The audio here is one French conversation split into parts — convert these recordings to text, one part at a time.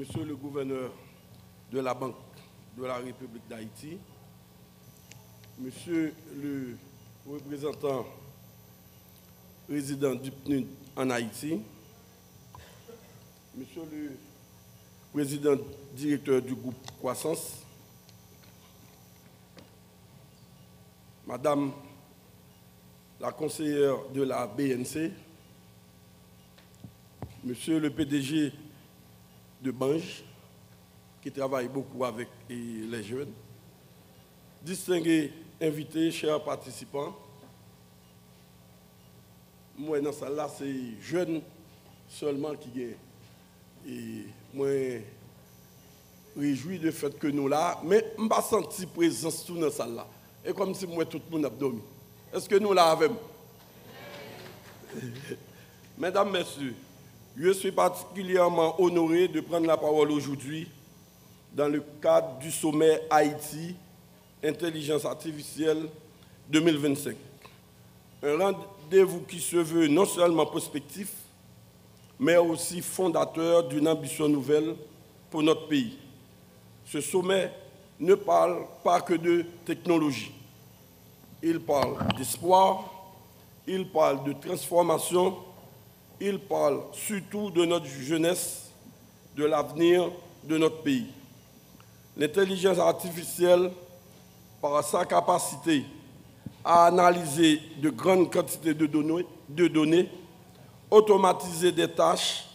Monsieur le gouverneur de la Banque de la République d'Haïti, Monsieur le représentant résident du PNUD en Haïti, Monsieur le président directeur du groupe Croissance, Madame la conseillère de la BNC, Monsieur le PDG de Bange, qui travaille beaucoup avec les jeunes, distingués invités, chers participants, moi dans ça là, c'est jeunes seulement qui gagnent. Et moi, réjoui du fait que nous là, mais je n'ai pas senti présence tout dans ça là. Et comme si moi tout le monde a dormi. Est-ce que nous là avec? Mesdames, Messieurs, je suis particulièrement honoré de prendre la parole aujourd'hui dans le cadre du sommet Haïti Intelligence Artificielle 2025. Un rendez-vous qui se veut non seulement prospectif, mais aussi fondateur d'une ambition nouvelle pour notre pays. Ce sommet ne parle pas que de technologie. Il parle d'espoir, il parle de transformation, il parle surtout de notre jeunesse, de l'avenir de notre pays. L'intelligence artificielle, par sa capacité à analyser de grandes quantités de données, automatiser des tâches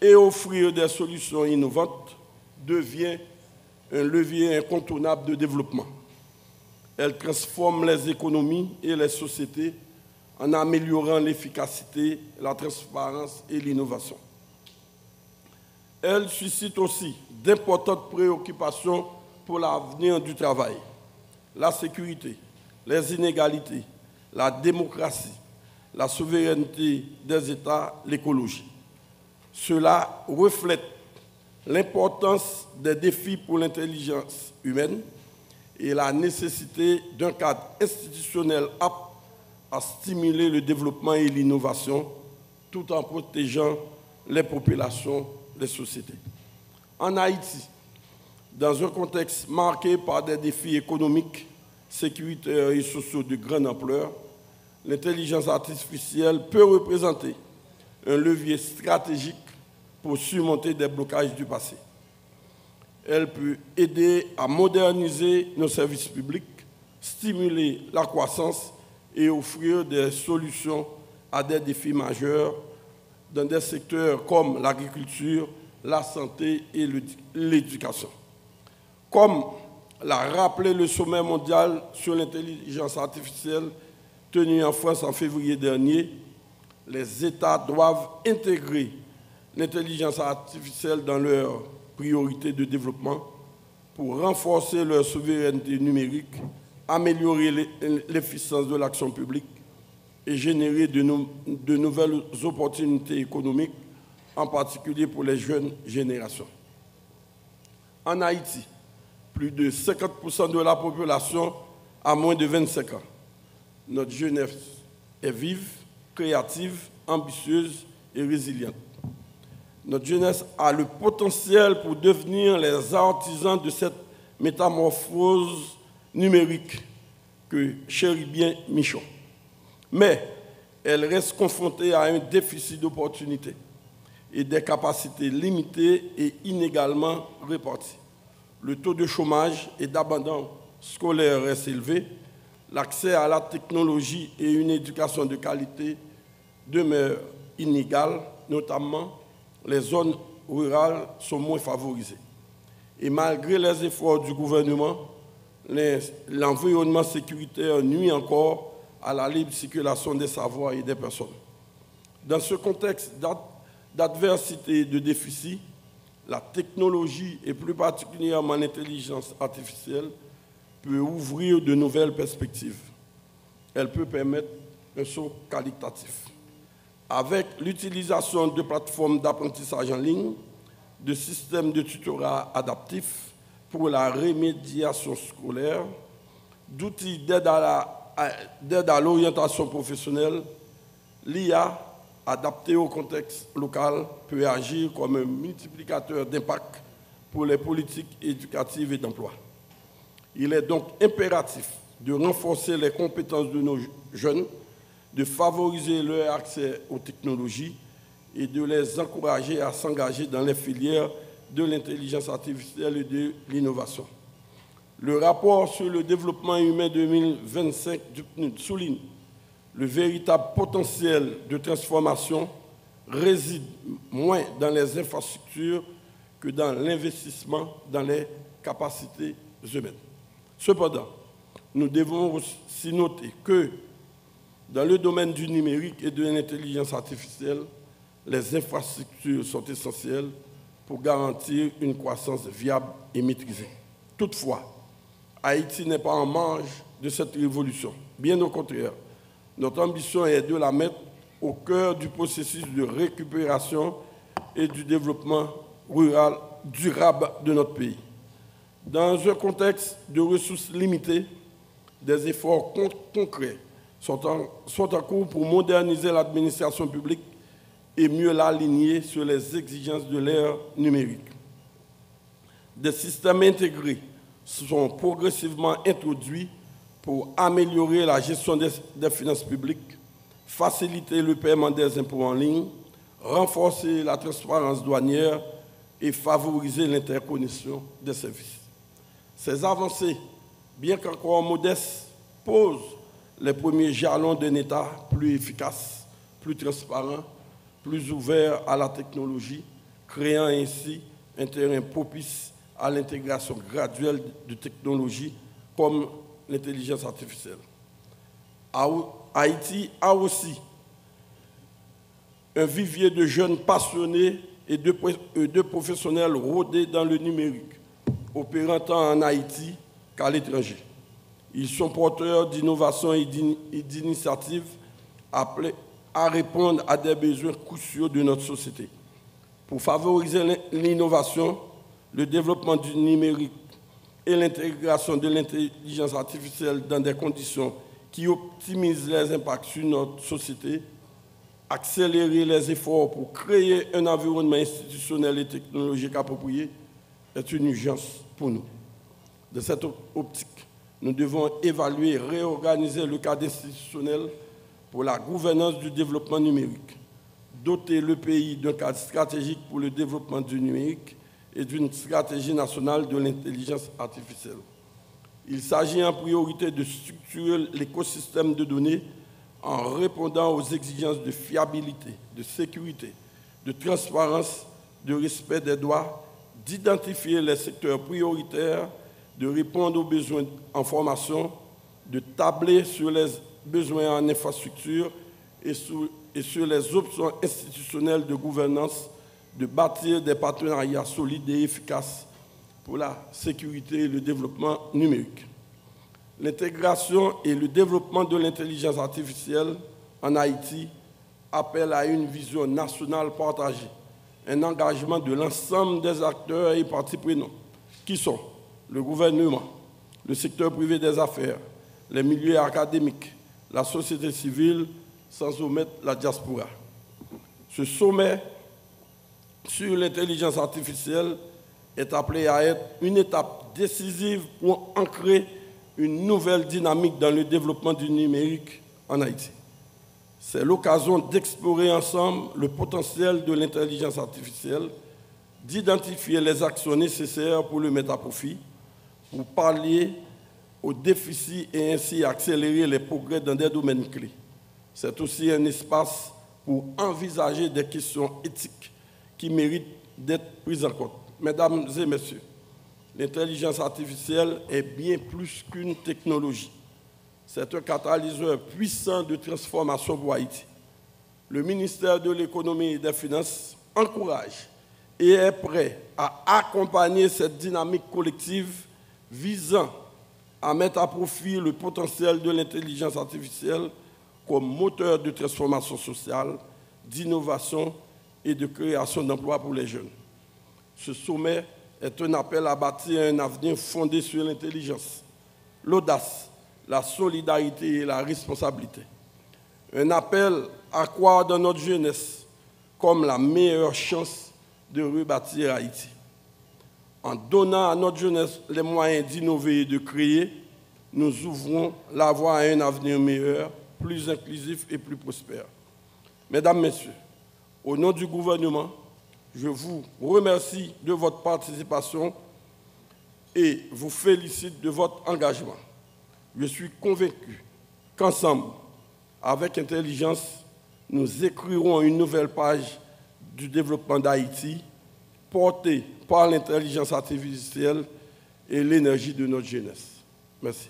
et offrir des solutions innovantes, devient un levier incontournable de développement. Elle transforme les économies et les sociétés en améliorant l'efficacité, la transparence et l'innovation. Elle suscite aussi d'importantes préoccupations pour l'avenir du travail, la sécurité, les inégalités, la démocratie, la souveraineté des États, l'écologie. Cela reflète l'importance des défis pour l'intelligence humaine et la nécessité d'un cadre institutionnel apte à stimuler le développement et l'innovation tout en protégeant les populations, les sociétés. En Haïti, dans un contexte marqué par des défis économiques, sécuritaires et sociaux de grande ampleur, l'intelligence artificielle peut représenter un levier stratégique pour surmonter des blocages du passé. Elle peut aider à moderniser nos services publics, stimuler la croissance et offrir des solutions à des défis majeurs dans des secteurs comme l'agriculture, la santé et l'éducation. Comme l'a rappelé le sommet mondial sur l'intelligence artificielle tenu en France en février dernier, les États doivent intégrer l'intelligence artificielle dans leurs priorités de développement pour renforcer leur souveraineté numérique, améliorer l'efficience de l'action publique et générer de nouvelles opportunités économiques, en particulier pour les jeunes générations. En Haïti, plus de 50% de la population a moins de 25 ans. Notre jeunesse est vive, créative, ambitieuse et résiliente. Notre jeunesse a le potentiel pour devenir les artisans de cette métamorphose numérique que chérit bien Michon. Mais elle reste confrontée à un déficit d'opportunités et des capacités limitées et inégalement réparties. Le taux de chômage et d'abandon scolaire reste élevé, l'accès à la technologie et une éducation de qualité demeurent inégales, notamment les zones rurales sont moins favorisées. Et malgré les efforts du gouvernement, l'environnement sécuritaire nuit encore à la libre circulation des savoirs et des personnes. Dans ce contexte d'adversité et de déficit, la technologie, et plus particulièrement l'intelligence artificielle, peut ouvrir de nouvelles perspectives. Elle peut permettre un saut qualitatif. Avec l'utilisation de plateformes d'apprentissage en ligne, de systèmes de tutorat adaptifs pour la remédiation scolaire, d'outils d'aide à l'orientation professionnelle, l'IA adapté au contexte local, peut agir comme un multiplicateur d'impact pour les politiques éducatives et d'emploi. Il est donc impératif de renforcer les compétences de nos jeunes, de favoriser leur accès aux technologies et de les encourager à s'engager dans les filières de l'intelligence artificielle et de l'innovation. Le rapport sur le développement humain 2025 du PNUD souligne le véritable potentiel de transformation réside moins dans les infrastructures que dans l'investissement dans les capacités humaines. Cependant, nous devons aussi noter que dans le domaine du numérique et de l'intelligence artificielle, les infrastructures sont essentielles pour garantir une croissance viable et maîtrisée. Toutefois, Haïti n'est pas en marge de cette révolution. Bien au contraire, notre ambition est de la mettre au cœur du processus de récupération et du développement rural durable de notre pays. Dans un contexte de ressources limitées, des efforts concrets sont en cours pour moderniser l'administration publique et mieux l'aligner sur les exigences de l'ère numérique. Des systèmes intégrés sont progressivement introduits pour améliorer la gestion des finances publiques, faciliter le paiement des impôts en ligne, renforcer la transparence douanière et favoriser l'interconnexion des services. Ces avancées, bien qu'encore modestes, posent les premiers jalons d'un État plus efficace, plus transparent, plus ouvert à la technologie, créant ainsi un terrain propice à l'intégration graduelle de technologies comme l'intelligence artificielle. Haïti a aussi un vivier de jeunes passionnés et de professionnels rodés dans le numérique, opérant tant en Haïti qu'à l'étranger. Ils sont porteurs d'innovations et d'initiatives appelées à répondre à des besoins cruciaux de notre société. Pour favoriser l'innovation, le développement du numérique et l'intégration de l'intelligence artificielle dans des conditions qui optimisent les impacts sur notre société, accélérer les efforts pour créer un environnement institutionnel et technologique approprié est une urgence pour nous. De cette optique, nous devons évaluer et réorganiser le cadre institutionnel pour la gouvernance du développement numérique, doter le pays d'un cadre stratégique pour le développement du numérique et d'une stratégie nationale de l'intelligence artificielle. Il s'agit en priorité de structurer l'écosystème de données en répondant aux exigences de fiabilité, de sécurité, de transparence, de respect des droits, d'identifier les secteurs prioritaires, de répondre aux besoins en formation, de tabler sur les besoins en infrastructure et sur les options institutionnelles de gouvernance, de bâtir des partenariats solides et efficaces pour la sécurité et le développement numérique. L'intégration et le développement de l'intelligence artificielle en Haïti appellent à une vision nationale partagée, un engagement de l'ensemble des acteurs et parties prenantes, qui sont le gouvernement, le secteur privé des affaires, les milieux académiques, la société civile, sans omettre la diaspora. Ce sommet sur l'intelligence artificielle est appelé à être une étape décisive pour ancrer une nouvelle dynamique dans le développement du numérique en Haïti. C'est l'occasion d'explorer ensemble le potentiel de l'intelligence artificielle, d'identifier les actions nécessaires pour le mettre à profit, pour pallier aux déficits et ainsi accélérer les progrès dans des domaines clés. C'est aussi un espace pour envisager des questions éthiques qui méritent d'être prises en compte. Mesdames et messieurs, l'intelligence artificielle est bien plus qu'une technologie. C'est un catalyseur puissant de transformation pour Haïti. Le ministère de l'Économie et des Finances encourage et est prêt à accompagner cette dynamique collective visant à mettre à profit le potentiel de l'intelligence artificielle comme moteur de transformation sociale, d'innovation et de création d'emplois pour les jeunes. Ce sommet est un appel à bâtir un avenir fondé sur l'intelligence, l'audace, la solidarité et la responsabilité. Un appel à croire dans notre jeunesse comme la meilleure chance de rebâtir Haïti. En donnant à notre jeunesse les moyens d'innover et de créer, nous ouvrons la voie à un avenir meilleur, plus inclusif et plus prospère. Mesdames, Messieurs, au nom du gouvernement, je vous remercie de votre participation et vous félicite de votre engagement. Je suis convaincu qu'ensemble, avec intelligence, nous écrirons une nouvelle page du développement d'Haïti, portée par l'intelligence artificielle et l'énergie de notre jeunesse. Merci.